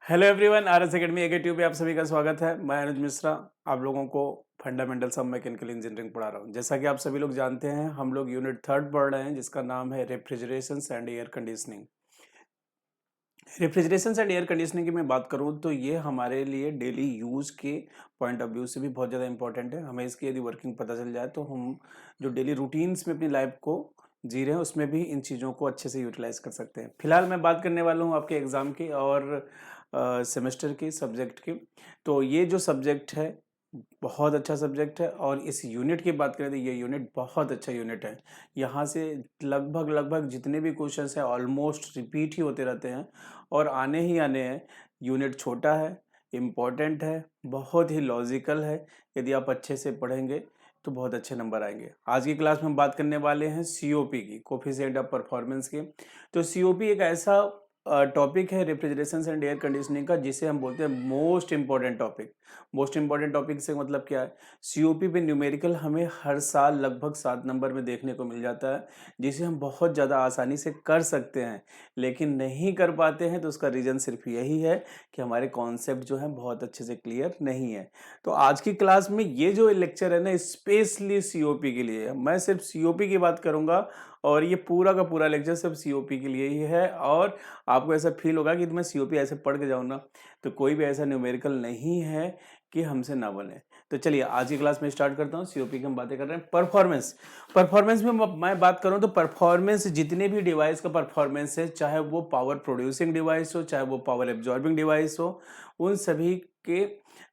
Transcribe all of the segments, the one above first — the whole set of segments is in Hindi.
हेलो एवरीवन, आरएस एकेडमी एकेट्यूब पे आप सभी का स्वागत है। मैं अनुज मिश्रा आप लोगों को फंडामेंटल्स ऑफ मैकेनिकल इंजीनियरिंग पढ़ा रहा हूँ। जैसा कि आप सभी लोग जानते हैं, हम लोग यूनिट 3 पढ़ रहे हैं जिसका नाम है refrigeration and air conditioning. Refrigeration and air conditioning की मैं बात करूँ तो ये हमारे लिए डेली यूज़ के पॉइंट ऑफ व्यू से भी बहुत ज़्यादा इंपॉर्टेंट है। हमें इसकी यदि वर्किंग पता चल जाए तो हम जो डेली रूटीन्स में अपनी लाइफ को जी रहे हैं उसमें भी इन चीज़ों को अच्छे से यूटिलाइज कर सकते हैं। फिलहाल मैं बात करने वाला हूँ आपके एग्ज़ाम की और सेमेस्टर की सब्जेक्ट की। तो ये जो सब्जेक्ट है बहुत अच्छा सब्जेक्ट है और इस यूनिट की बात करें तो ये यूनिट बहुत अच्छा यूनिट है। यहाँ से लगभग लगभग जितने भी क्वेश्चंस हैं ऑलमोस्ट रिपीट ही होते रहते हैं और आने ही आने हैं। यूनिट छोटा है, इम्पोर्टेंट है, बहुत ही लॉजिकल है। यदि आप अच्छे से पढ़ेंगे तो बहुत अच्छे नंबर आएंगे। आज की क्लास में हम बात करने वाले हैं सीओपी की, कोफिशिएंट ऑफ परफॉर्मेंस की। तो सीओपी एक ऐसा टॉपिक है रेफ्रिजरेशन एंड एयर कंडीशनिंग का जिसे हम बोलते हैं most important topic. Most important topic से मतलब क्या है, सीओपी पे न्यूमेरिकल हमें हर साल लगभग 7 नंबर में देखने को मिल जाता है जिसे हम बहुत ज़्यादा आसानी से कर सकते हैं, लेकिन नहीं कर पाते हैं। तो उसका रीज़न सिर्फ यही है कि हमारे कॉन्सेप्ट जो है बहुत अच्छे से क्लियर नहीं है। तो आज की क्लास में ये जो लेक्चर है ना स्पेशली सीओपी के लिए है। मैं सिर्फ सीओपी की बात करूंगा और ये पूरा का पूरा लेक्चर सिर्फ सीओपी के लिए ही है। और आपको ऐसा फील होगा कि मैं सीओपी ऐसे पढ़ के जाऊँ ना, तो कोई भी ऐसा न्यूमेरिकल नहीं है कि हमसे ना बने। तो चलिए आज की क्लास में स्टार्ट करता हूँ। सीओपी की हम बातें कर रहे हैं। परफॉर्मेंस परफॉर्मेंस में मैं बात करूँ तो परफॉर्मेंस जितने भी डिवाइस का परफॉर्मेंस है, चाहे वो पावर प्रोड्यूसिंग डिवाइस हो चाहे वो पावर एब्जॉर्बिंग डिवाइस हो, उन सभी के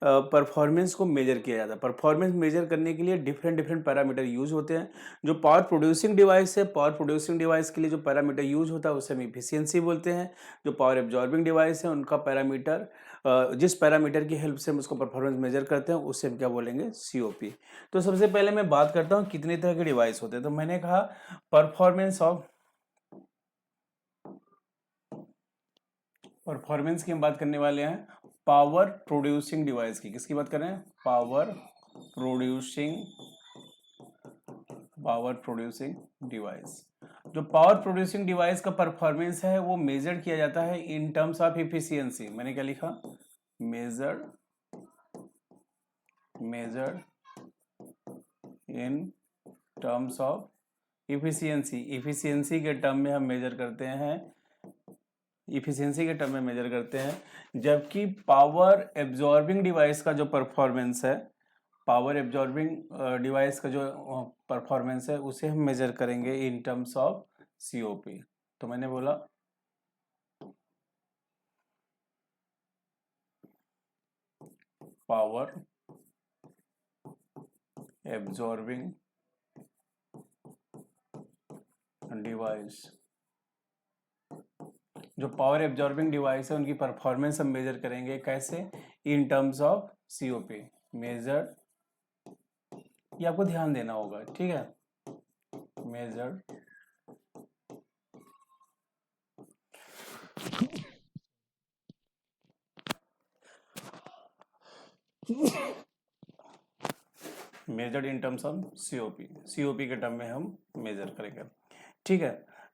परफॉर्मेंस को मेजर किया जाता है। परफॉर्मेंस मेजर करने के लिए डिफरेंट डिफरेंट पैरामीटर यूज होते हैं। जो पावर प्रोड्यूसिंग डिवाइस है, पावर प्रोड्यूसिंग डिवाइस के लिए जो पैरामीटर यूज होता है उसे हम इफिशियंसी बोलते हैं। जो पावर एब्जॉर्बिंग डिवाइस है उनका पैरामीटर, जिस पैरामीटर की हेल्प से हम उसको परफॉर्मेंस मेजर करते हैं उससे हम क्या बोलेंगे, सीओपी। तो सबसे पहले मैं बात करता हूँ कितने तरह के डिवाइस होते हैं। तो मैंने कहा परफॉर्मेंस की हम बात करने वाले हैं पावर प्रोड्यूसिंग डिवाइस की। किसकी बात कर रहे हैं, पावर प्रोड्यूसिंग डिवाइस। जो पावर प्रोड्यूसिंग डिवाइस का परफॉर्मेंस है वो मेजर किया जाता है इन टर्म्स ऑफ इफिशियंसी। मैंने क्या लिखा, measured in terms of efficiency. Efficiency के टर्म में हम मेजर करते हैं, इफिशियंसी के टर्म में मेजर करते हैं। जबकि पावर एब्जॉर्बिंग डिवाइस का जो परफॉर्मेंस है, पावर एब्जॉर्बिंग डिवाइस का जो परफॉर्मेंस है उसे हम मेजर करेंगे इन टर्म्स ऑफ सीओपी। तो मैंने बोला पावर एब्जॉर्बिंग डिवाइस, जो पावर एब्जॉर्बिंग डिवाइस है उनकी परफॉर्मेंस हम मेजर करेंगे कैसे, in terms of COP measure. ये आपको ध्यान देना होगा, ठीक है। Measure measured in terms of COP, COP के टर्म में हम मेजर करेंगे, ठीक है।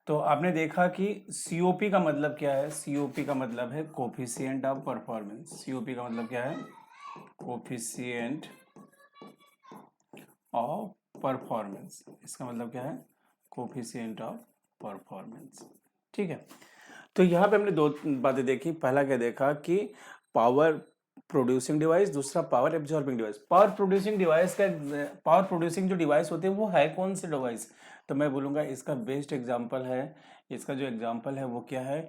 तो आपने देखा कि सीओपी का मतलब क्या है, सीओपी का मतलब है कोफिशिएंट ऑफ परफॉर्मेंस। सीओपी का मतलब क्या है, कोफिशिएंट ऑफ परफॉर्मेंस। इसका मतलब क्या है, कोफिशिएंट ऑफ परफॉर्मेंस, ठीक है। तो यहाँ पे हमने दो बातें देखी। पहला क्या देखा कि पावर प्रोड्यूसिंग डिवाइस, दूसरा power absorbing device. Power producing जो डिवाइस होते हैं वो है कौन से डिवाइस, तो मैं बोलूँगा इसका बेस्ट एग्जांपल है, इसका जो एग्जांपल है वो क्या है,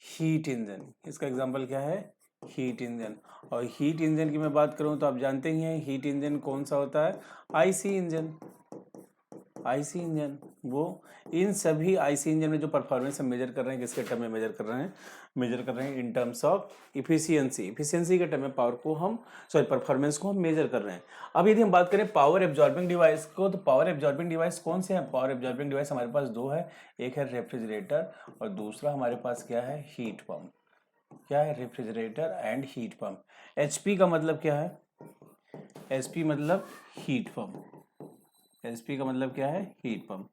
हीट इंजन। इसका एग्जांपल क्या है, हीट इंजन। और हीट इंजन की मैं बात करूं तो आप जानते ही हैं हीट इंजन कौन सा होता है, आईसी इंजन। आईसी इंजन, वो इन सभी आईसी इंजन में जो परफॉर्मेंस हम मेजर कर रहे हैं किसके टर्म में मेजर कर रहे हैं, मेजर कर रहे हैं in terms of efficiency. Efficiency के टर्म में पावर को हम, सॉरी परफॉर्मेंस को हम मेजर कर रहे हैं। अब यदि हम बात करें पावर एब्जॉर्बिंग डिवाइस को, तो पावर एब्जॉर्बिंग डिवाइस कौन से हैं, पावर एब्जॉर्बिंग डिवाइस हमारे पास दो है, एक है रेफ्रिजरेटर और दूसरा हमारे पास क्या है, हीट पंप। क्या है, refrigerator and heat pump. HP का मतलब क्या है, एचपी मतलब हीट पंप। एचपी का मतलब क्या है, हीट पंप।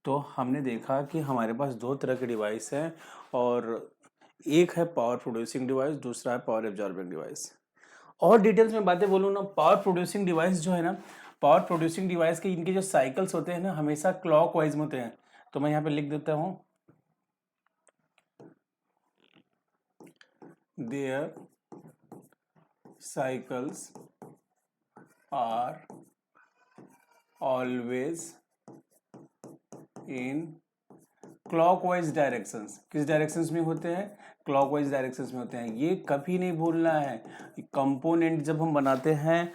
तो हमने देखा कि हमारे पास दो तरह के डिवाइस हैं और एक है पावर प्रोड्यूसिंग डिवाइस, दूसरा है पावर एब्जॉर्बिंग डिवाइस। और डिटेल्स में बातें बोलूँ ना, पावर प्रोड्यूसिंग डिवाइस जो है ना, पावर प्रोड्यूसिंग डिवाइस के इनके जो साइकिल्स होते हैं ना हमेशा क्लॉक वाइज में होते हैं। तो मैं यहाँ पे लिख देता हूँ, their cycles are always in clockwise directions. किस डायरेक्शंस में होते हैं? क्लॉकवाइज डायरेक्शंस में होते हैं। ये कभी नहीं भूलना है। कंपोनेंट जब हम बनाते हैं,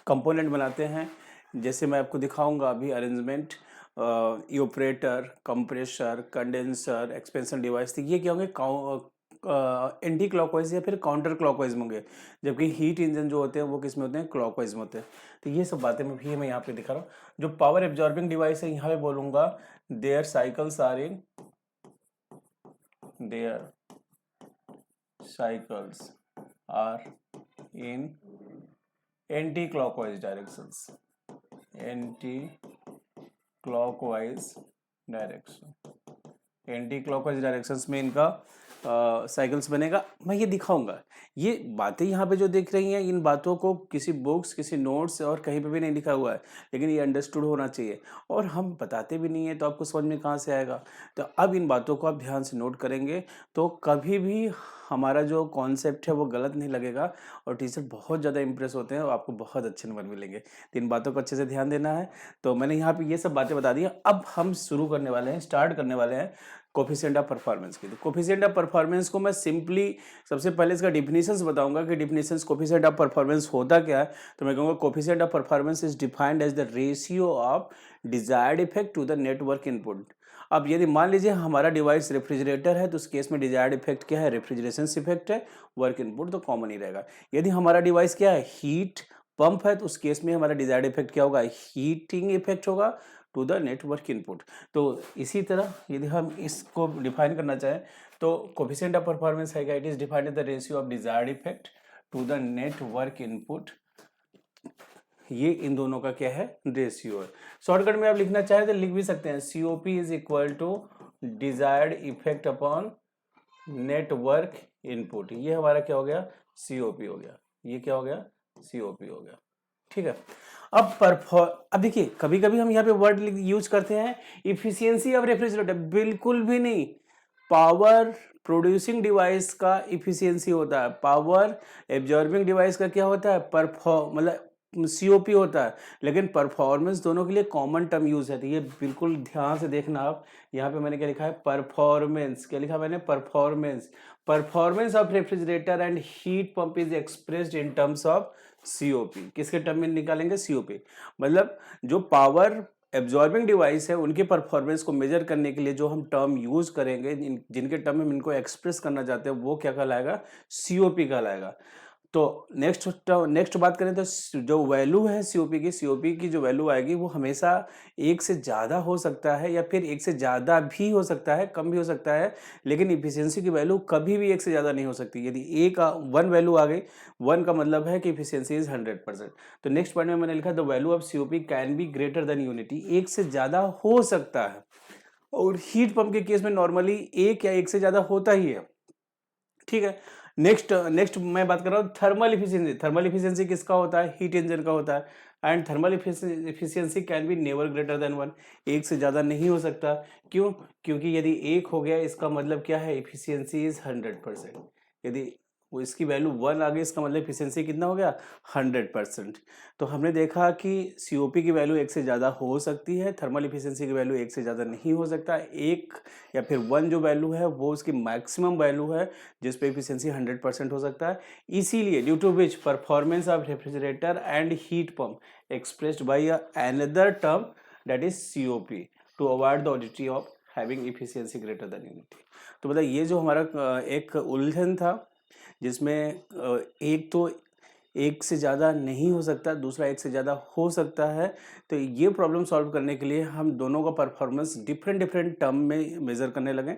कंपोनेंट बनाते हैं, जैसे मैं आपको दिखाऊंगा अभी arrangement, evaporator, compressor, condenser, expansion device, तो ये क्या होंगे? एंटी क्लॉकवाइज या फिर काउंटर क्लॉकवाइज में होंगे। जबकि हीट इंजन जो होते हैं वो किस में होते हैं? क्लॉकवाइज में होते हैं। तो ये सब बातें मैं यहाँ पे दिखा रहा हूँ। जो पावर एब्जॉर्बिंग डिवाइस है यहाँ पे बोलूंगा, their cycles are in, their cycles are in anti clockwise directions, anti clockwise direction, anti clockwise directions में इनका साइकिल्स बनेगा। मैं ये दिखाऊंगा। ये बातें यहाँ पे जो देख रही हैं, इन बातों को किसी बुक्स, किसी नोट्स और कहीं पे भी नहीं लिखा हुआ है, लेकिन ये अंडरस्टूड होना चाहिए। और हम बताते भी नहीं है तो आपको समझ में कहाँ से आएगा? तो अब इन बातों को आप ध्यान से नोट करेंगे तो कभी भी हमारा जो कॉन्सेप्ट है वो गलत नहीं लगेगा, और टीचर बहुत ज़्यादा इंप्रेस होते हैं और आपको बहुत अच्छे नंबर मिलेंगे। तो इन बातों को अच्छे से ध्यान देना है। तो मैंने यहाँ पे ये सब बातें बता दी हैं। अब हम शुरू करने वाले हैं, स्टार्ट करने वाले हैं कोफिशिएंट ऑफ परफॉर्मेंस की। तो कोफिशिएंट ऑफ परफॉर्मेंस को मैं सिंपली सबसे पहले इसका डिफिनेशंस बताऊंगा कि डिफिनेशंस कोफिशिएंट ऑफ परफॉर्मेंस होता क्या है। तो मैं कहूँगा coefficient of performance is defined as the ratio of desired effect to the net work input. अब यदि मान लीजिए हमारा डिवाइस रेफ्रिजरेटर है तो उस केस में डिजायर्ड इफेक्ट क्या है? रेफ्रिजरेशन इफेक्ट है। वर्क इनपुट तो कॉमन ही रहेगा। यदि हमारा डिवाइस क्या है? हीट पंप है, तो उस केस में हमारा डिजायर्ड इफेक्ट क्या होगा? हीटिंग इफेक्ट होगा टू द नेटवर्क इनपुट। तो इसी तरह यदि हम इसको डिफाइन करना चाहें तो कोफिशिएंट ऑफ परफॉर्मेंस है, it is defined the ratio of desired effect to the net work input. ये इन दोनों का क्या है? रेशियो है। शॉर्टकट में आप लिखना चाहें तो लिख भी सकते हैं, COP is equal to desired effect upon net work input. ये हमारा क्या हो गया? सीओपी हो गया। ये क्या हो गया? सीओपी हो गया। ठीक है। अब देखिए, कभी कभी हम यहाँ पे वर्ड यूज करते हैं इफिशियंसी ऑफ रेफ्रिजरेटर। बिल्कुल भी नहीं। पावर प्रोड्यूसिंग डिवाइस का इफिशियंसी होता है, पावर एब्जॉर्बिंग डिवाइस का क्या होता है? मतलब सीओपी होता है। लेकिन परफॉर्मेंस दोनों के लिए कॉमन टर्म यूज है। तो ये बिल्कुल ध्यान से देखना आप। यहाँ पे मैंने क्या लिखा है? परफॉर्मेंस। क्या लिखा मैंने? Performance. Performance of refrigerator and heat pump is expressed in terms of COP. किसके टर्म में निकालेंगे? सीओपी। मतलब जो पावर एब्जॉर्बिंग डिवाइस है उनके परफॉर्मेंस को मेजर करने के लिए जो हम टर्म यूज करेंगे, जिनके टर्म में हम इनको एक्सप्रेस करना चाहते हैं, वो क्या कहलाएगा? सीओपी कहलाएगा। तो नेक्स्ट बात करें तो जो वैल्यू है सीओपी की जो वैल्यू आएगी वो हमेशा एक से ज़्यादा हो सकता है या फिर एक से ज़्यादा भी हो सकता है, कम भी हो सकता है, लेकिन इफिशियंसी की वैल्यू कभी भी एक से ज़्यादा नहीं हो सकती। यदि ए का 1 वैल्यू आ गई, 1 का मतलब है कि इफिशियंसी इज 100%। तो नेक्स्ट पॉइंट में मैंने लिखा the value of COP can be greater than unity. एक से ज़्यादा हो सकता है, और हीट पंप के केस में नॉर्मली एक या एक से ज़्यादा होता ही है। ठीक है। नेक्स्ट मैं बात कर रहा हूँ थर्मल इफिशियंसी। थर्मल इफिशियंसी किसका होता है? हीट इंजन का होता है। And thermal efficiency can be never greater than 1। एक से ज़्यादा नहीं हो सकता। क्यों? क्योंकि यदि एक हो गया इसका मतलब क्या है? Efficiency is 100%। यदि वो इसकी वैल्यू 1 आ गई इसका मतलब इफिशियंसी कितना हो गया? 100%। तो हमने देखा कि सीओपी की वैल्यू एक से ज़्यादा हो सकती है, थर्मल इफिशियंसी की वैल्यू एक से ज़्यादा नहीं हो सकता। एक या फिर 1 जो वैल्यू है वो उसकी मैक्सिमम वैल्यू है जिस पे इफिशियंसी 100% हो सकता है। इसीलिए due to which performance of refrigerator and heat pump expressed by another term that is COP to avoid the oddity of having efficiency greater than unity. तो मतलब ये जो हमारा एक उलझन था जिसमें एक तो एक से ज़्यादा नहीं हो सकता, दूसरा एक से ज़्यादा हो सकता है। तो ये प्रॉब्लम सॉल्व करने के लिए हम दोनों का परफॉर्मेंस डिफरेंट टर्म में मेज़र करने लगे।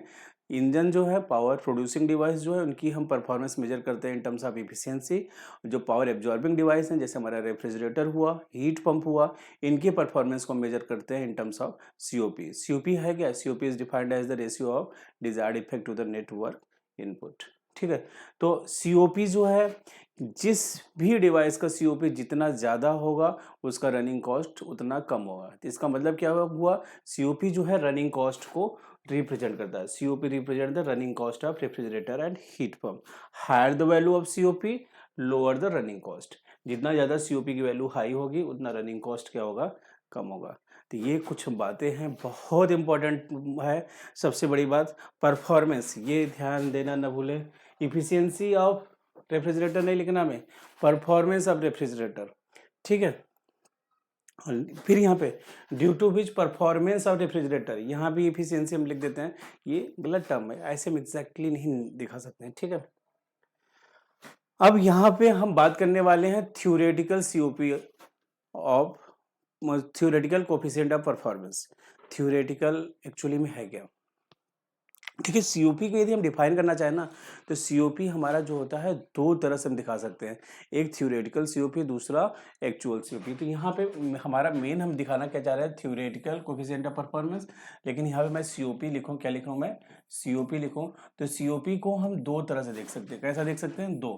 इंजन जो है, पावर प्रोड्यूसिंग डिवाइस जो है, उनकी हम परफॉर्मेंस मेजर करते हैं इन टर्म्स ऑफ एफिशिएंसी। जो पावर एब्जॉर्बिंग डिवाइस हैं, जैसे हमारा रेफ्रिजरेटर हुआ, हीट पंप हुआ, इनकी परफॉर्मेंस को मेजर करते हैं in terms of COP. COP है क्या? COP is defined as the ratio of desired effect to the net work input. ठीक है, तो सीओपी जो है, जिस भी डिवाइस का सीओपी जितना ज़्यादा होगा उसका रनिंग कॉस्ट उतना कम होगा। तो इसका मतलब क्या हुआ? सीओपी जो है रनिंग कॉस्ट को रिप्रेजेंट करता है। COP represent the running cost of refrigerator and heat pump. Higher the value of COP, lower the running cost. जितना ज़्यादा सीओपी की वैल्यू हाई होगी उतना रनिंग कॉस्ट क्या होगा? कम होगा। तो ये कुछ बातें हैं, बहुत इंपॉर्टेंट है। सबसे बड़ी बात परफॉर्मेंस, ये ध्यान देना न भूलें। इफिशियंसी ऑफ रेफ्रिजरेटर नहीं लिखना में, परफॉर्मेंस ऑफ रेफ्रिजरेटर। ठीक है, फिर यहाँ पे due to which performance of refrigerator, यहाँ भी इफिशियंसी हम लिख देते हैं। ये गलत टर्म है, ऐसे हम एग्जैक्टली नहीं दिखा सकते हैं। ठीक है, अब यहाँ पे हम बात करने वाले हैं theoretical COP of theoretical coefficient of performance. Theoretical actually में है क्या? ठीक है, सीओपी को यदि हम डिफाइन करना चाहें ना, तो सीओपी हमारा जो होता है दो तरह से हम दिखा सकते हैं। एक थ्योरेटिकल सीओपी, दूसरा एक्चुअल सीओपी। तो यहाँ पे हमारा मेन हम दिखाना क्या चाह रहे हैं? Theoretical coefficient of performance. लेकिन यहाँ पे मैं सीओपी लिखूँ, क्या लिखूँ मैं? सीओपी लिखूँ। तो सीओपी को हम दो तरह से देख सकते हैं। कैसा देख सकते हैं? दो।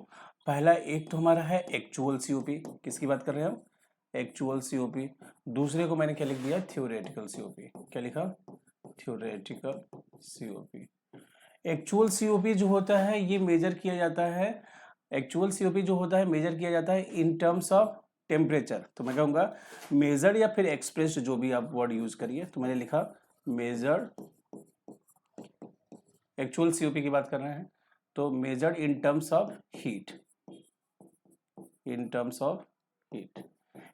पहला एक तो हमारा है एक्चुअल सीओपी। किसकी बात कर रहे हैं हम? Actual COP. दूसरे को मैंने क्या लिख दिया? Theoretical COP. क्या लिखा? Theoretical COP. एक्चुअल सीओपी जो होता है ये मेजर किया जाता है, एक्चुअल सीओपी जो होता है मेजर किया जाता है इन टर्म्स ऑफ टेम्परेचर। तो मैं कहूँगा मेजर्ड या फिर एक्सप्रेस्ड, जो भी आप वर्ड यूज करिए। तो मैंने लिखा मेजर्ड, एक्चुअल सीओपी की बात कर रहे हैं तो measured in terms of heat, in terms of heat.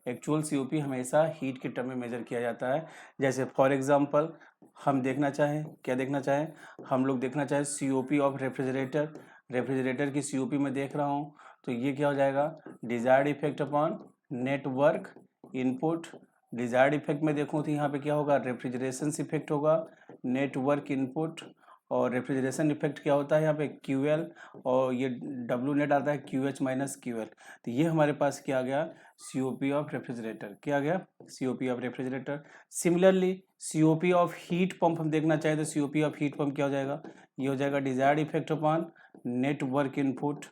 Actual COP हमेशा हीट के टर्म में मेजर किया जाता है। जैसे फॉर एग्जांपल हम देखना चाहें, क्या देखना चाहें? हम लोग देखना चाहें सीओपी ऑफ रेफ्रिजरेटर। रेफ्रिजरेटर की सीओपी में देख रहा हूँ, तो ये क्या हो जाएगा? Desired effect upon net work input. Desired effect में देखूँ तो यहाँ पे क्या होगा? रेफ्रिजरेशन इफेक्ट होगा, नेटवर्क इनपुट। और रेफ्रिजरेशन इफेक्ट क्या होता है यहाँ पे? क्यूएल। और ये डब्ल्यू नेट आता है क्यूएच माइनस क्यूएल। तो ये हमारे पास क्या आ गया? COP of refrigerator. क्या आ गया? COP of refrigerator. Similarly COP of heat pump हम देखना चाहें तो सीओपी ऑफ हीट पंप क्या हो जाएगा? ये हो जाएगा desired effect upon net work input.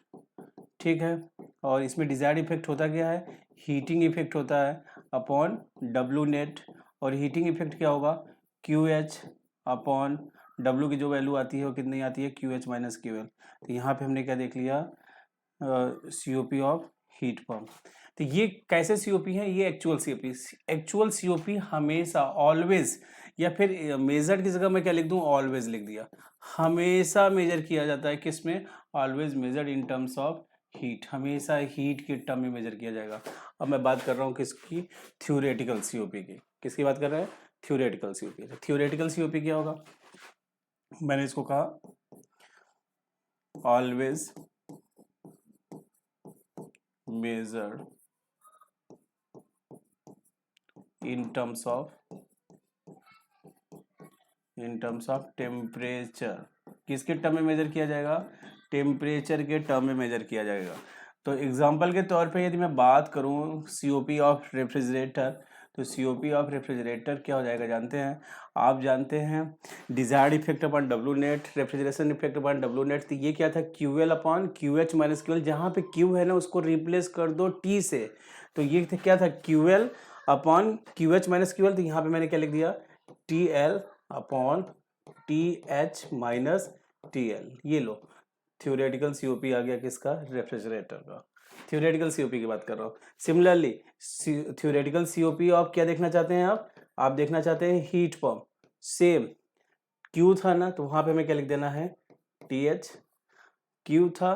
ठीक है, और इसमें डिजायर्ड इफेक्ट होता क्या है? हीटिंग इफेक्ट होता है अपॉन डब्ल्यू नेट। और हीटिंग इफेक्ट क्या होगा? क्यू एच अपॉन डब्ल्यू की जो वैल्यू आती है वो कितनी आती है? Q H minus Q L. तो यहाँ पे हमने क्या देख लिया? COP of heat pump. तो ये कैसे सीओपी है? ये एक्चुअल सीओपी। एक्चुअल सीओपी हमेशा ऑलवेज, या फिर मेजर्ड की जगह मैं क्या लिख दूं? ऑलवेज लिख दिया। हमेशा मेजर किया जाता है किस में? Always measured in terms of heat. हमेशा हीट के टर्म में मेजर किया जाएगा। अब मैं बात कर रहा हूँ किसकी? थ्योरेटिकल सीओपी की। किसकी बात कर रहे हैं? Theoretical COP. थ्योरेटिकल सीओपी क्या होगा? मैंने इसको कहा always measured in terms of temperature. किसके टर्म में मेजर किया जाएगा? टेम्परेचर के टर्म में मेजर किया जाएगा। तो एग्जांपल के तौर पे यदि मैं बात करूं सीओपी ऑफ रेफ्रिजरेटर, तो सीओपी ऑफ रेफ्रिजरेटर क्या हो जाएगा? जानते हैं? आप जानते हैं desired effect upon W net, refrigeration effect upon W net. तो ये क्या था? QL upon Q H minus QL. जहाँ पे क्यू है ना उसको रिप्लेस कर दो टी से। तो ये क्या था? QL upon Q H minus QL. तो यहाँ पे मैंने क्या लिख दिया? T L upon T H minus T L. ये लो, थ्योरेटिकल सीओपी आ गया किसका? रेफ्रिजरेटर का। थ्योरेटिकल सीओपी की बात कर रहा हूँ। सिमिलरली थ्योरेटिकल सीओपी आप क्या देखना चाहते हैं? आप देखना चाहते हैं हीट पंप। सेम क्यू था ना, तो वहां पे हमें क्या लिख देना है? T H. क्यू था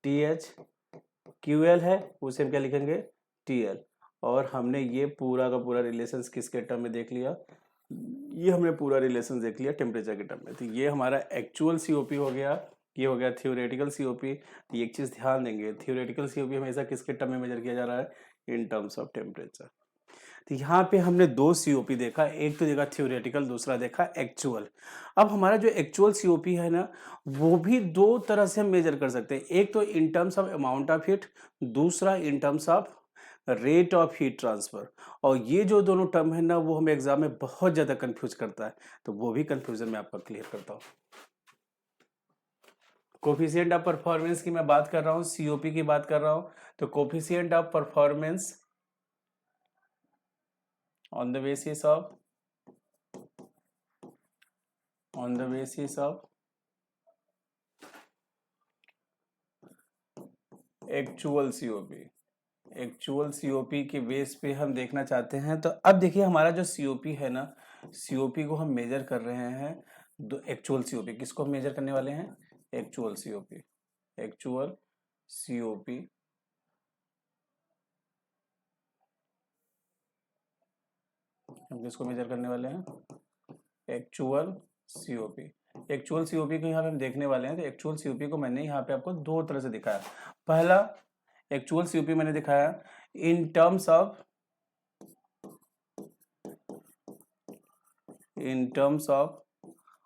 टी एच, क्यू एल है उसे हम क्या लिखेंगे? T L. और हमने ये पूरा का पूरा रिलेशन किसके टर्म में देख लिया? ये हमने पूरा रिलेशन देख लिया टेम्परेचर के टर्म में। तो ये हमारा एक्चुअल सीओपी हो गया, ये हो गया थ्योरेटिकल सीओपी। ये एक चीज ध्यान देंगे, थ्योरेटिकल सीओपी हमेशा किसके टर्म में मेजर किया जा रहा है, इन टर्म्स ऑफ टेम्परेचर। तो यहाँ पे हमने दो सीओपी देखा, एक तो देखा थ्योरेटिकल, दूसरा देखा एक्चुअल। अब हमारा जो एक्चुअल सीओपी है ना, वो भी दो तरह से हम मेजर कर सकते हैं, एक तो in terms of amount of heat, दूसरा in terms of rate of heat transfer. और ये जो दोनों टर्म है ना, वो हमें एग्जाम में बहुत ज्यादा कंफ्यूज करता है, तो वो भी कंफ्यूजन में आपका क्लियर करता हूँ। कोफिशिएंट ऑफ परफॉर्मेंस की मैं बात कर रहा हूँ, सीओपी की बात कर रहा हूँ, तो coefficient of performance on the basis of actual COP, actual COP के बेस पे हम देखना चाहते हैं। तो अब देखिए हमारा जो सीओपी है ना, सीओपी को हम मेजर कर रहे हैं, दो एक्चुअल सीओपी, किसको हम मेजर करने वाले हैं, एक्चुअल सीओपी, एक्चुअल सीओपी। हम किसको मेजर करने वाले हैं, एक्चुअल सीओपी। एक्चुअल सीओपी को यहाँ पे हम देखने वाले हैं। तो एक्चुअल सीओपी को मैंने यहाँ पे आपको दो तरह से दिखाया। पहला एक्चुअल सीओपी मैंने दिखाया इन terms of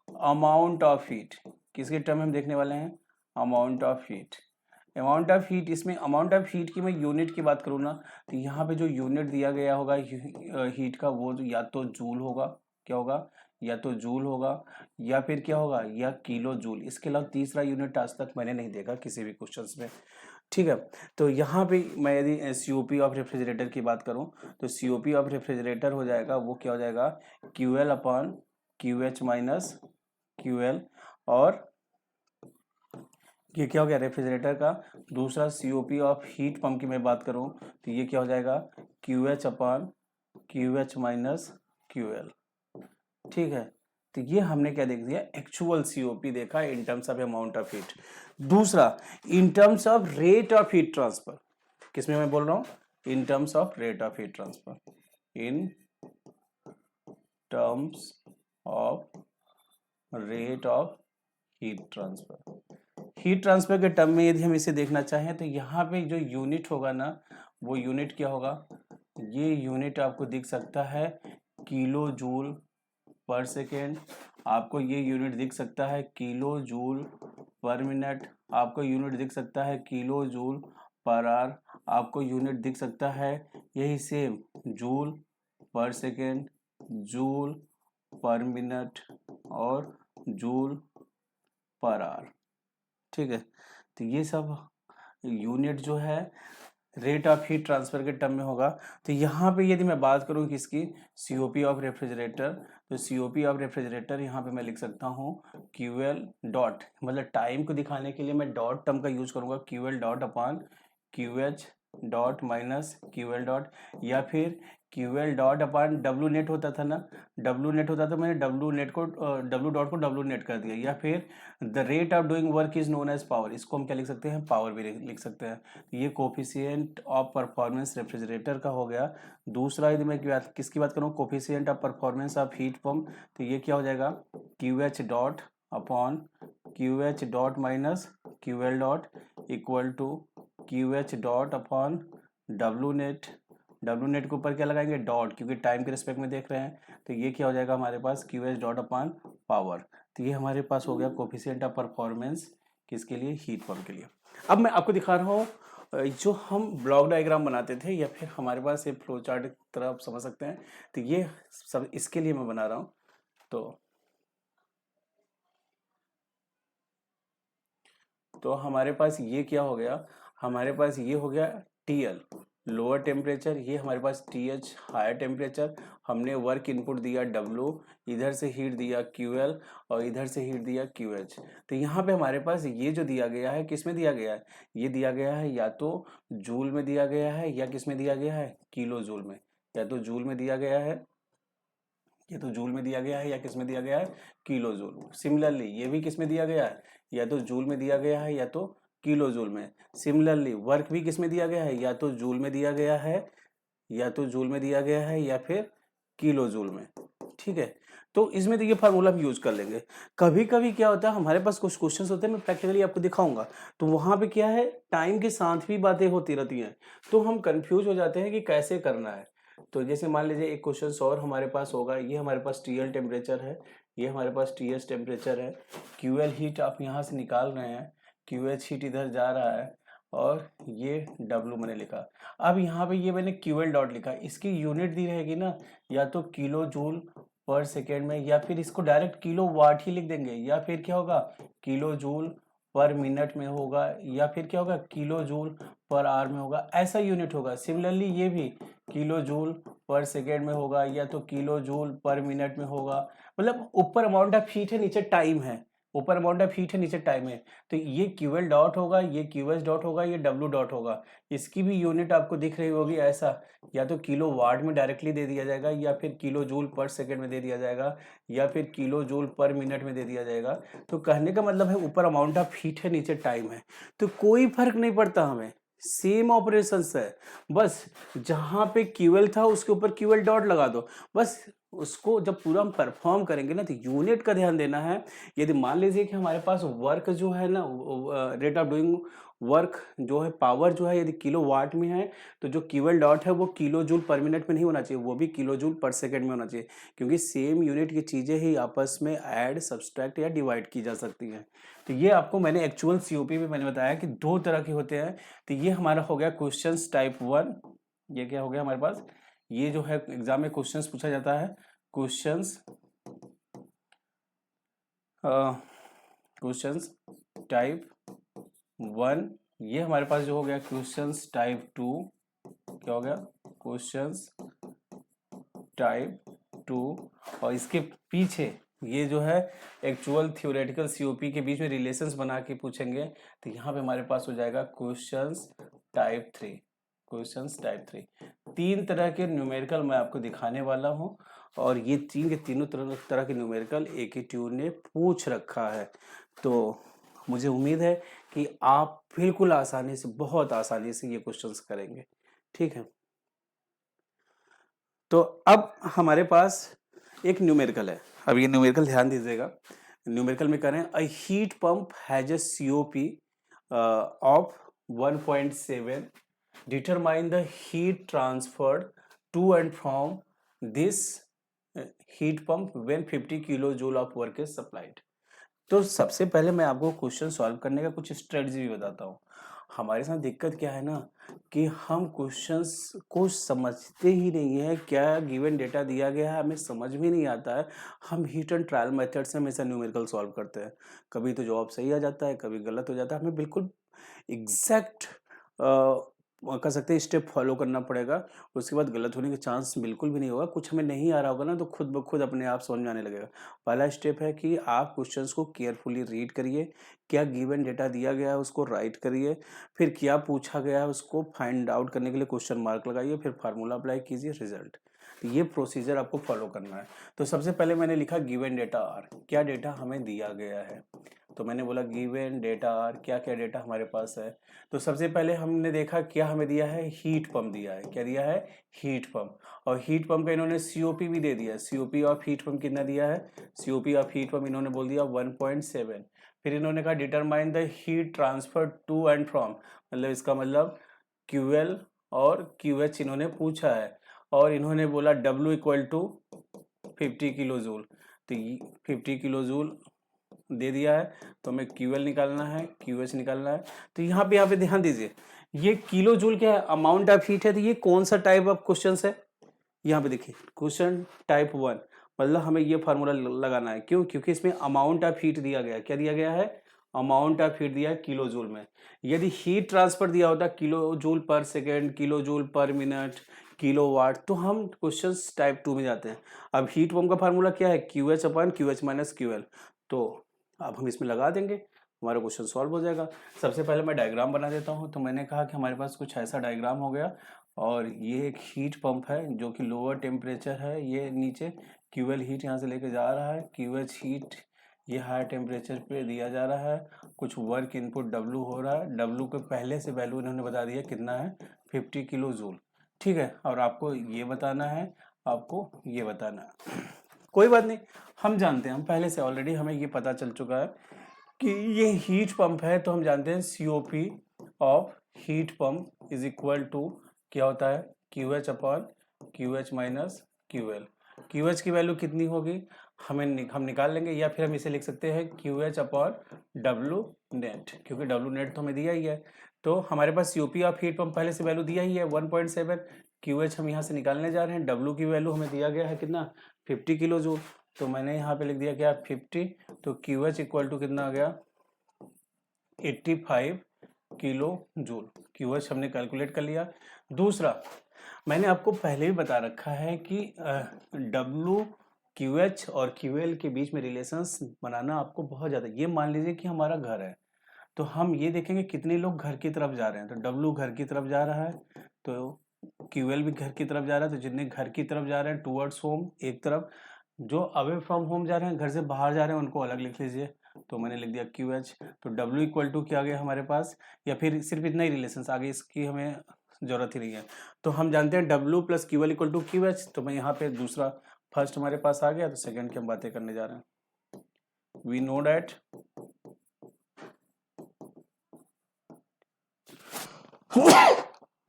amount of heat. किसके टर्म हम देखने वाले हैं, amount of heat. Amount of heat, इसमें अमाउंट ऑफ हीट की मैं यूनिट की बात करूँ ना, तो यहाँ पे जो यूनिट दिया गया होगा हीट का, वो या तो जूल होगा, क्या होगा, या तो जूल होगा, या फिर क्या होगा, या किलो जूल। इसके अलावा तीसरा यूनिट आज तक मैंने नहीं देखा किसी भी क्वेश्चंस में, ठीक है। तो यहाँ पे मैं यदि सीओपी ऑफ रेफ्रिजरेटर की बात करूँ, तो सीओपी ऑफ रेफ्रिजरेटर हो जाएगा, वो क्या हो जाएगा, Q L upon Q H minus Q L. और ये क्या हो गया रेफ्रिजरेटर का। दूसरा सीओपी ऑफ हीट पंप की मैं बात करूं, तो ये क्या हो जाएगा, Q H upon Q H minus Q L, ठीक है। तो ये हमने क्या देख दिया, एक्चुअल सीओपी देखा in terms of amount of heat. दूसरा in terms of rate of heat transfer, किसमें मैं बोल रहा हूं, in terms of rate of heat transfer, in terms of rate of heat transfer. Heat transfer के टर्म में यदि हम इसे देखना चाहें, तो यहाँ पे जो यूनिट होगा ना, वो यूनिट क्या होगा, ये यूनिट आपको दिख सकता है किलो जूल पर सेकेंड, आपको ये यूनिट दिख सकता है किलो जूल पर मिनट, आपको यूनिट दिख सकता है किलो जूल पर आवर, आपको यूनिट दिख सकता है यही same joule per second, joule per minute और जूल पर आवर, ठीक है। तो ये सब यूनिट जो है रेट ऑफ हीट ट्रांसफर के टर्म में होगा। तो यहाँ पे यदि मैं बात करूँ किसकी, सीओपी ऑफ रेफ्रिजरेटर, तो सीओपी ऑफ रेफ्रिजरेटर यहाँ पे मैं लिख सकता हूँ क्यू एल डॉट, मतलब टाइम को दिखाने के लिए मैं डॉट टर्म का यूज करूंगा, Q L dot upon Q H dot minus Q L dot, या फिर Q L dot upon W net होता था ना, डब्लू नेट होता था, मैंने डब्लू नेट को डब्लू डॉट को डब्लू नेट कर दिया, या फिर the rate of doing work is known as power, इसको हम क्या लिख सकते हैं, पावर भी लिख सकते हैं। ये कोफिशिएंट ऑफ परफॉर्मेंस रेफ्रिजरेटर का हो गया। दूसरा यदि मैं किसकी बात करूँ, coefficient of performance of heat pump, तो ये क्या हो जाएगा, Q H dot upon Q H dot minus Q L dot equal to Q H dot upon W net. W net के ऊपर क्या लगाएंगे, डॉट, क्योंकि टाइम के रिस्पेक्ट में देख रहे हैं, तो ये क्या हो जाएगा हमारे पास, Q H dot upon power. तो ये हमारे पास हो गया कोफिशिएंट ऑफ परफॉर्मेंस किसके लिए, हीट पंप के लिए। अब मैं आपको दिखा रहा हूँ जो हम ब्लॉक डायग्राम बनाते थे, या फिर हमारे पास ये फ्लो चार्ट की तरह आप समझ सकते हैं, तो ये सब इसके लिए मैं बना रहा हूँ। तो हमारे पास ये क्या हो गया, हमारे पास ये हो गया टीएल लोअर टेम्परेचर, ये हमारे पास टीएच हायर टेम्परेचर, हमने वर्क इनपुट दिया डब्ल्यू, इधर से हीट दिया क्यूएल और इधर से हीट दिया क्यूएच। तो यहाँ पे हमारे पास ये जो दिया गया है, किस में दिया गया है, ये दिया गया है या तो जूल में दिया गया है, या किस में दिया गया है, किलो जूल में, या तो जूल में दिया गया है, ये तो जूल में दिया गया है, या किस में दिया गया है, किलो जूल। सिमिलरली ये भी किस में दिया गया है, या तो जूल में दिया गया है या तो किलो जूल में। सिमिलरली वर्क भी किस में दिया गया है, या तो जूल में दिया गया है, या तो जूल में दिया गया है, या फिर किलो जूल में, ठीक है। तो इसमें तो ये फार्मूला हम यूज़ कर लेंगे। कभी-कभी क्या होता है हमारे पास कुछ क्वेश्चंस होते हैं, मैं प्रैक्टिकली आपको दिखाऊँगा। तो वहाँ पे क्या है टाइम के साथ भी बातें होती रहती हैं। तो हम कन्फ्यूज़ हो जाते हैं कि कैसे करना है। तो जैसे मान लीजिए एक क्वेश्चंस और हमारे पास होगा, ये हमारे पास टीएल टेम्परेचर है, ये हमारे पास टीएस टेम्परेचर है, क्यूएल हीट आप यहाँ से निकाल रहे हैं, क्यूएच हीट इधर जा रहा है और ये डब्ल्यू मैंने लिखा। अब यहाँ पे ये मैंने क्यूएल डॉट लिखा, इसकी यूनिट दी रहेगी ना, या तो किलो जूल पर सेकेंड में, या फिर इसको डायरेक्ट किलो वाट ही लिख देंगे, या फिर क्या होगा किलो जूल पर मिनट में होगा, या फिर क्या होगा किलो जूल पर आवर में होगा, ऐसा यूनिट होगा। सिमिलरली ये भी किलो जूल पर सेकेंड में होगा, या तो किलो जूल पर मिनट में होगा। मतलब ऊपर अमाउंट ऑफ हीट है, नीचे टाइम है, ऊपर अमाउंट ऑफ हीट है, नीचे टाइम है। तो ये क्यूएल डॉट होगा, ये क्यूएस डॉट होगा, ये डब्ल्यू डॉट होगा। इसकी भी यूनिट आपको दिख रही होगी ऐसा, या तो किलो वाट में डायरेक्टली दे दिया जाएगा, या फिर किलो जूल पर सेकेंड में दे दिया जाएगा, या फिर किलो जूल पर मिनट में दे दिया जाएगा। तो कहने का मतलब है ऊपर अमाउंट ऑफ हीट है, नीचे टाइम है, तो कोई फर्क नहीं पड़ता हमें, सेम ऑपरेशंस है। बस जहां पे क्यूएल था उसके ऊपर क्यूएल डॉट लगा दो, बस उसको जब पूरा हम परफॉर्म करेंगे ना तो यूनिट का ध्यान देना है। यदि मान लीजिए कि हमारे पास वर्क जो है ना, रेट ऑफ डूइंग वर्क जो है, पावर जो है, यदि किलो वाट में है तो जो क्यूएल डॉट है वो किलो जूल पर मिनट में नहीं होना चाहिए, वो भी किलो जूल पर सेकेंड में होना चाहिए, क्योंकि सेम यूनिट की चीज़ें ही आपस में ऐड, सब्सट्रैक्ट या डिवाइड की जा सकती हैं। तो ये आपको मैंने एक्चुअल सीओपी में मैंने बताया कि दो तरह के होते हैं। तो ये हमारा हो गया क्वेश्चंस टाइप 1। ये क्या हो गया हमारे पास, ये जो है एग्जाम में क्वेश्चंस पूछा जाता है, क्वेश्चंस क्वेश्चंस टाइप 1। ये हमारे पास जो हो गया क्वेश्चंस टाइप 2। क्या हो गया क्वेश्चंस टाइप 2। और इसके पीछे ये जो है एक्चुअल थ्योरेटिकल सीओपी के बीच में रिलेशंस बना के पूछेंगे। तो यहाँ पे हमारे पास हो जाएगा क्वेश्चंस टाइप 3। क्वेश्चंस टाइप 3 तीन तरह के न्यूमेरिकल मैं आपको दिखाने वाला हूँ, और ये तीन के तीनों तरह के न्यूमेरिकल एक ही ट्यून ने पूछ रखा है। तो मुझे उम्मीद है कि आप बिल्कुल आसानी से, बहुत आसानी से ये क्वेश्चंस करेंगे। ठीक है, तो अब हमारे पास एक न्यूमेरिकल है। अब ये न्यूमेरिकल ध्यान दीजिएगा। न्यूमेरिकल में करें, a heat pump has a COP of 1.7, determine the heat transferred to and from this heat pump when 50 kilojoule of work is supplied। तो सबसे पहले मैं आपको क्वेश्चन सॉल्व करने का कुछ स्ट्रेटजी भी बताता हूँ। हमारे साथ दिक्कत क्या है ना, कि हम क्वेश्चंस को समझते ही नहीं है, क्या गिवन डेटा दिया गया है हमें समझ में नहीं आता है। हम हिट एंड ट्रायल मेथड से हमेशा न्यूमेरिकल सॉल्व करते हैं, कभी तो जवाब सही आ जाता है, कभी गलत हो जाता है। हमें बिल्कुल एग्जैक्ट कह सकते हैं स्टेप फॉलो करना पड़ेगा, उसके बाद गलत होने के चांस बिल्कुल भी नहीं होगा। कुछ हमें नहीं आ रहा होगा ना तो खुद ब खुद अपने आप समझ में आने लगेगा। पहला स्टेप है कि आप क्वेश्चंस को केयरफुली रीड करिए, क्या गिवन डेटा दिया गया है उसको राइट करिए, फिर क्या पूछा गया है उसको फाइंड आउट करने के लिए क्वेश्चन मार्क लगाइए, फिर फार्मूला अप्लाई कीजिए, रिजल्ट। तो ये प्रोसीजर आपको फॉलो करना है। तो सबसे पहले मैंने लिखा गिवन डेटा आर, क्या डेटा हमें दिया गया है। तो मैंने बोला गिवन डेटा आर, क्या क्या डेटा हमारे पास है। तो सबसे पहले हमने देखा क्या हमें दिया है, हीट पंप दिया है। क्या दिया है, हीट पंप। और हीट पंप का इन्होंने सीओपी भी दे दिया। सीओपी ऑफ हीट पंप कितना दिया है, सीओपी ऑफ हीट पंप इन्होंने बोल दिया 1.7। फिर इन्होंने कहा determine the heat transfer to and from, मतलब इसका मतलब क्यूएल और क्यूएच इन्होंने पूछा है, और इन्होंने बोला W equal to 50 kilo joule. तो 50 किलो जूल दे दिया है, तो हमें क्यूएल निकालना है, क्यूएच निकालना है। तो यहाँ पे ध्यान दीजिए, ये किलो जूल क्या है, अमाउंट ऑफ हीट है। तो ये कौन सा टाइप ऑफ क्वेश्चन है, यहाँ पे देखिए क्वेश्चन टाइप 1, मतलब हमें ये फार्मूला लगाना है। क्यों, क्योंकि इसमें अमाउंट ऑफ हीट दिया गया है। क्या दिया गया है, अमाउंट ऑफ हीट दिया है किलो जूल में। यदि हीट ट्रांसफर दिया होता kilo joule per second, kilo joule per minute, kilo watt, तो हम क्वेश्चन टाइप 2 में जाते हैं। अब हीट पंप का फार्मूला क्या है, Q H upon Q H minus Q L. तो अब हम इसमें लगा देंगे, हमारा क्वेश्चन सॉल्व हो जाएगा। सबसे पहले मैं डायग्राम बना देता हूँ। तो मैंने कहा कि हमारे पास कुछ ऐसा डायग्राम हो गया, और ये एक हीट पंप है जो कि लोअर टेम्परेचर है, ये नीचे क्यूएल हीट यहाँ से लेके जा रहा है, क्यूएच हीट ये हाई टेम्परेचर पे दिया जा रहा है, कुछ वर्क इनपुट डब्लू हो रहा है। डब्लू के पहले से वैल्यू इन्होंने बता दिया कितना है, 50 किलो जूल। ठीक है, और आपको ये बताना है, आपको ये बताना है। कोई बात नहीं, हम जानते हैं, हम पहले से ऑलरेडी हमें ये पता चल चुका है कि ये हीट पंप है, तो हम जानते हैं COP of heat pump is equal to क्या होता है, QH upon QH minus QL। QH की वैल्यू कितनी होगी हम निकाल लेंगे, या फिर हम इसे लिख सकते हैं QH अपॉन W नेट, क्योंकि W नेट तो हमें दिया ही है। तो हमारे पास COP ऑफ हीट पंप पहले से वैल्यू दिया ही है 1.7, QH हम यहाँ से निकालने जा रहे हैं, W की वैल्यू हमें दिया गया है कितना 50 किलो जूल, तो मैंने यहाँ पे लिख दिया क्या 50, तो QH इक्वल टू कितना आ गया 85 किलो जूल। QH हमने कैलकुलेट कर लिया। दूसरा, मैंने आपको पहले भी बता रखा है कि W QH और QL के बीच में रिलेशंस बनाना आपको बहुत ज़्यादा, ये मान लीजिए कि हमारा घर है, तो हम ये देखेंगे कितने लोग घर की तरफ जा रहे हैं, तो W घर की तरफ जा रहा है, तो QL भी घर की तरफ जा रहा है, तो जितने घर की तरफ जा रहे हैं टूवर्ड्स होम एक तरफ, जो अवे फ्रॉम होम जा रहे हैं घर से बाहर जा रहे हैं उनको अलग लिख लीजिए, तो मैंने लिख दिया QH। तो W इक्वल टू क्या आ गया हमारे पास, या फिर सिर्फ इतना ही रिलेशन, आगे इसकी हमें जरूरत ही नहीं है। तो हम जानते हैं W plus QL equal to QH, तो मैं यहाँ पे दूसरा फर्स्ट हमारे पास आ गया, तो सेकंड की हम बातें करने जा रहे हैं। We know that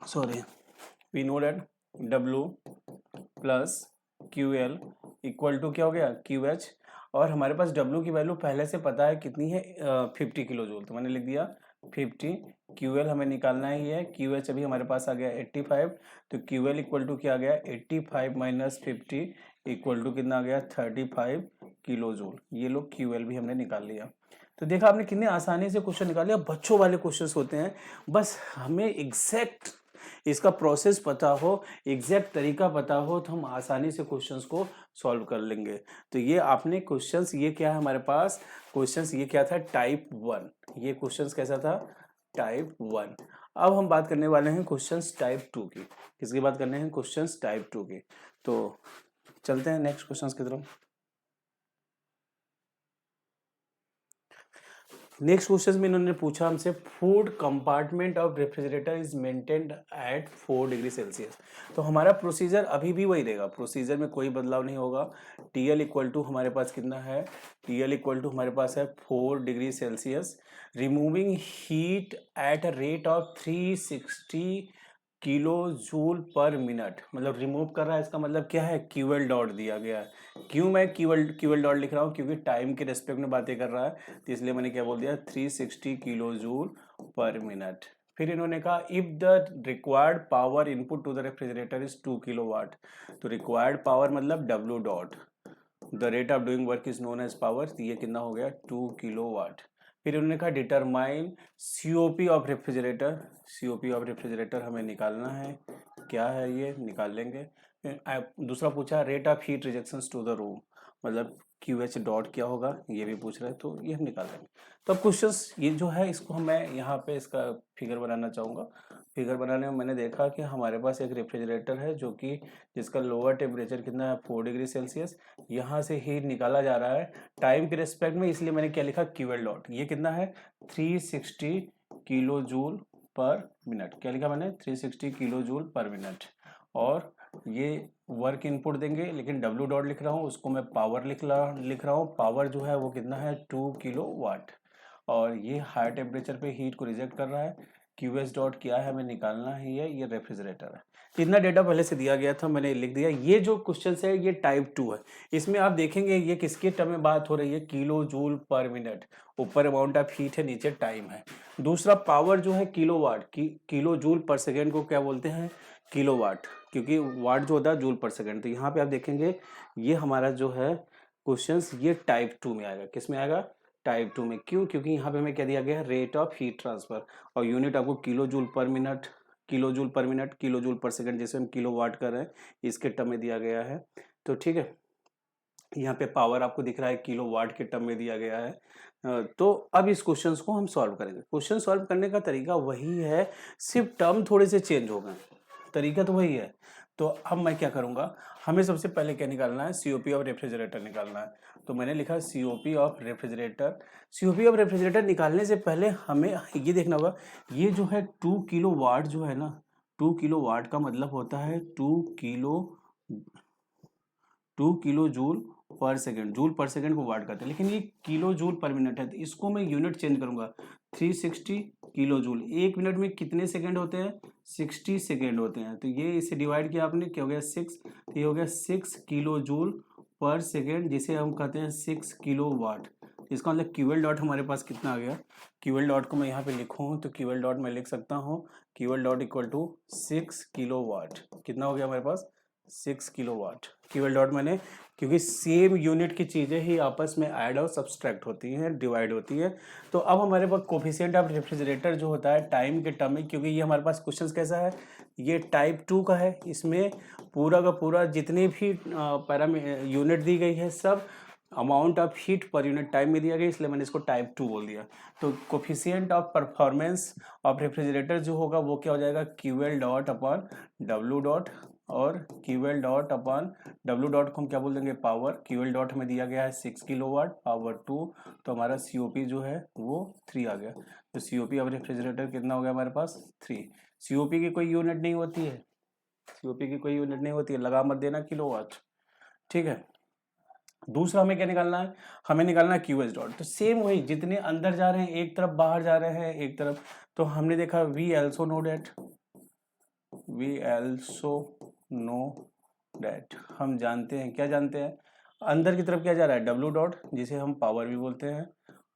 sorry we know that W plus QL equal to क्या हो गया QH, और हमारे पास W की वैल्यू पहले से पता है कितनी है 50 किलो जूल, तो मैंने लिख दिया 50, QL हमें निकालना ही है, QH अभी हमारे पास आ गया 85, तो QL इक्वल टू क्या आ गया 85 माइनस 50 इक्वल टू कितना आ गया 35 किलो जूल। ये लोग QL भी हमने निकाल लिया। तो देखा आपने कितने आसानी से क्वेश्चन निकाल लिया, बच्चों वाले क्वेश्चंस होते हैं, बस हमें एग्जैक्ट इसका प्रोसेस पता हो, एग्जैक्ट तरीका पता हो, तो हम आसानी से क्वेश्चंस को सॉल्व कर लेंगे। तो ये आपने क्वेश्चंस, ये क्या है हमारे पास क्वेश्चंस, ये क्या था टाइप 1, ये क्वेश्चंस कैसा था टाइप 1। अब हम बात करने वाले हैं क्वेश्चंस टाइप 2 की। किसकी बात करने हैं, क्वेश्चंस टाइप 2 की। तो चलते हैं नेक्स्ट क्वेश्चंस की तरफ। नेक्स्ट क्वेश्चन में इन्होंने पूछा हमसे, food compartment of refrigerator is maintained eight 4 degree Celsius. तो हमारा प्रोसीजर अभी भी वही रहेगा, प्रोसीजर में कोई बदलाव नहीं होगा। TL इक्वल टू हमारे पास कितना है, TL इक्वल टू हमारे पास है 4 degree Celsius, removing heat at a rate of 360 kilo joule per minute, मतलब रिमूव कर रहा है, इसका मतलब क्या है QL डॉट दिया गया है। क्यों मैं QL डॉट लिख रहा हूँ, क्योंकि टाइम के रेस्पेक्ट में बातें कर रहा है, तो इसलिए मैंने क्या बोल दिया 360 किलो जूल पर मिनट। फिर इन्होंने कहा if the required power input to the refrigerator is 2 kilowatt, तो रिक्वायर्ड पावर मतलब W dot, the rate of doing work is known as power, तो ये कितना हो गया 2 किलोवाट। फिर उन्होंने कहा determine COP of refrigerator, COP of refrigerator हमें निकालना है, क्या है ये निकाल लेंगे। फिर दूसरा पूछा rate of heat rejections to the room, मतलब QH डॉट क्या होगा ये भी पूछ रहे हैं, तो ये हम निकाल लेंगे। तो अब क्वेश्चंस ये जो है इसको मैं यहाँ पे इसका फिगर बनाना चाहूँगा। फिगर बनाने में मैंने देखा कि हमारे पास एक रेफ्रिजरेटर है जो कि जिसका लोअर टेम्परेचर कितना है 4 डिग्री सेल्सियस, यहाँ से हीट निकाला जा रहा है टाइम के रिस्पेक्ट में, इसलिए मैंने क्या लिखा QL डॉट, ये कितना है 360 किलो जूल पर मिनट, क्या लिखा मैंने 360 किलो जूल पर मिनट, और ये वर्क इनपुट देंगे, लेकिन W डॉट लिख रहा हूँ उसको मैं पावर लिख रहा हूँ, पावर जो है वो कितना है 2 किलो वाट, और ये हाई टेम्परेचर पे हीट को रिजेक्ट कर रहा है। QH डॉट क्या है हमें निकालना ही है, ये रेफ्रिजरेटर है। इतना डेटा पहले से दिया गया था, मैंने लिख दिया। ये जो क्वेश्चन है ये टाइप 2 है, इसमें आप देखेंगे ये किसके टर्म में बात हो रही है, किलो जूल पर मिनट, ऊपर अमाउंट ऑफ हीट है नीचे टाइम है। दूसरा पावर जो है किलोवाट की, किलो जूल पर सेकेंड को क्या बोलते हैं किलोवाट, क्योंकि वाट जो होता है जूल पर सेकेंड। तो यहाँ पे आप देखेंगे ये हमारा जो है क्वेश्चंस ये टाइप 2 में आएगा, किस में आएगा टाइप 2 में। क्यों, क्योंकि यहाँ पे हमें क्या दिया गया है रेट ऑफ हीट ट्रांसफर, और यूनिट आपको kilo joule per minute, kilo joule per minute, kilo joule पर सेकंड, जैसे हम किलो वाट कर रहे हैं इसके टर्म में दिया गया है। तो ठीक है, यहाँ पे पावर आपको दिख रहा है किलो वाट के टर्म में दिया गया है। तो अब इस क्वेश्चंस को हम सॉल्व करेंगे। क्वेश्चन सॉल्व करने का तरीका वही है, सिर्फ टर्म थोड़े से चेंज हो गए, तरीका तो वही है। तो अब मैं क्या करूँगा, हमें सबसे पहले क्या निकालना है COP ऑफ रेफ्रिजरेटर निकालना है। तो मैंने लिखा COP of refrigerator. COP of refrigerator निकालने से पहले हमें ये देखना होगा, ये जो है 2 किलो वाट जो है ना, 2 किलो वाट का मतलब होता है 2 kilo joule per second, joule per second को वाट करते हैं, लेकिन ये किलो जूल पर मिनट है, तो इसको मैं यूनिट चेंज करूंगा, 360 किलो जूल। एक मिनट में कितने सेकेंड होते हैं? 60 सेकेंड होते हैं। तो ये इसे डिवाइड किया आपने, क्या हो गया 6, तो ये हो गया 6 किलो जूल पर सेकेंड, जिसे हम कहते हैं 6 किलो वाट। इसका मतलब क्यूएल डॉट हमारे पास कितना आ गया? क्यूएल डॉट को मैं यहाँ पे लिखूँ तो क्यूएल डॉट मैं लिख सकता हूँ, Q L dot equal to 6 kilo watt. कितना हो गया हमारे पास? 6 किलो वाट। क्यूएल डॉट मैंने, क्योंकि सेम यूनिट की चीज़ें ही आपस में ऐड और सब्सट्रैक्ट होती हैं, डिवाइड होती है। तो अब हमारे पास कोफिशिएंट ऑफ रेफ्रिजरेटर जो होता है टाइम के टर्म में, क्योंकि ये हमारे पास क्वेश्चन कैसा है, ये टाइप 2 का है, इसमें पूरा का पूरा जितनी भी यूनिट दी गई है सब amount of heat per unit time में दिया गया, इसलिए मैंने इसको टाइप 2 बोल दिया। तो coefficient of performance of refrigerator जो होगा वो क्या हो जाएगा? Q L dot upon W dot, और Q L dot upon W dot को हम क्या बोल देंगे? पावर। क्यूएल डॉट हमें दिया गया है 6 किलो वाट, पावर 2, तो हमारा सीओपी जो है वो 3 आ गया। तो सीओपी ऑफ रेफ्रिजरेटर कितना हो गया हमारे पास? 3। सीओपी की कोई यूनिट नहीं होती है, सीओपी की कोई यूनिट नहीं होती है, लगा मत देना किलोवाट, ठीक है। दूसरा हमें क्या निकालना है? हमें निकालना है क्यूएस डॉट। तो सेम वही, जितने अंदर जा रहे हैं एक तरफ, बाहर जा रहे हैं एक तरफ, तो हमने देखा we also know that, we also know that, हम जानते हैं, क्या जानते हैं? अंदर की तरफ क्या जा रहा है? डब्ल्यू डॉट, जिसे हम पावर भी बोलते हैं।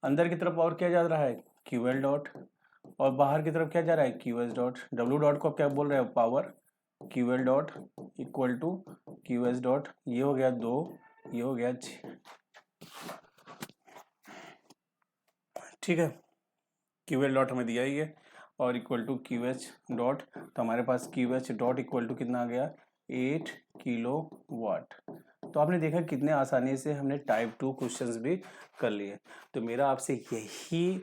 अंदर की तरफ और क्या जा रहा है? QL dot. और बाहर की तरफ क्या जा रहा है? QS dot. डब्ल्यू डॉट को आप क्या बोल रहे हो? Power. Q L dot equal to Q S dot, ये हो गया 2, ये हो गया 6, ठीक है। क्यूएल डॉट हमें दिया ही है, और equal to Q H dot, तो हमारे पास Q H dot equal to कितना आ गया? 8 किलो वाट। तो आपने देखा कितने आसानी से हमने टाइप 2 क्वेश्चंस भी कर लिए। तो मेरा आपसे यही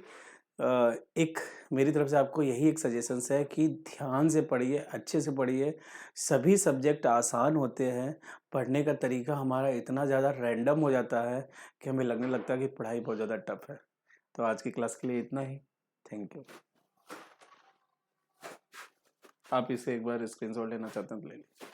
एक, मेरी तरफ से आपको यही एक सजेशन है कि ध्यान से पढ़िए, अच्छे से पढ़िए। सभी सब्जेक्ट आसान होते हैं, पढ़ने का तरीका हमारा इतना ज़्यादा रैंडम हो जाता है कि हमें लगने लगता है कि पढ़ाई बहुत ज़्यादा टफ है। तो आज की क्लास के लिए इतना ही, थैंक यू। आप इसे एक बार स्क्रीनशॉट लेना चाहते हैं तो ले लीजिए।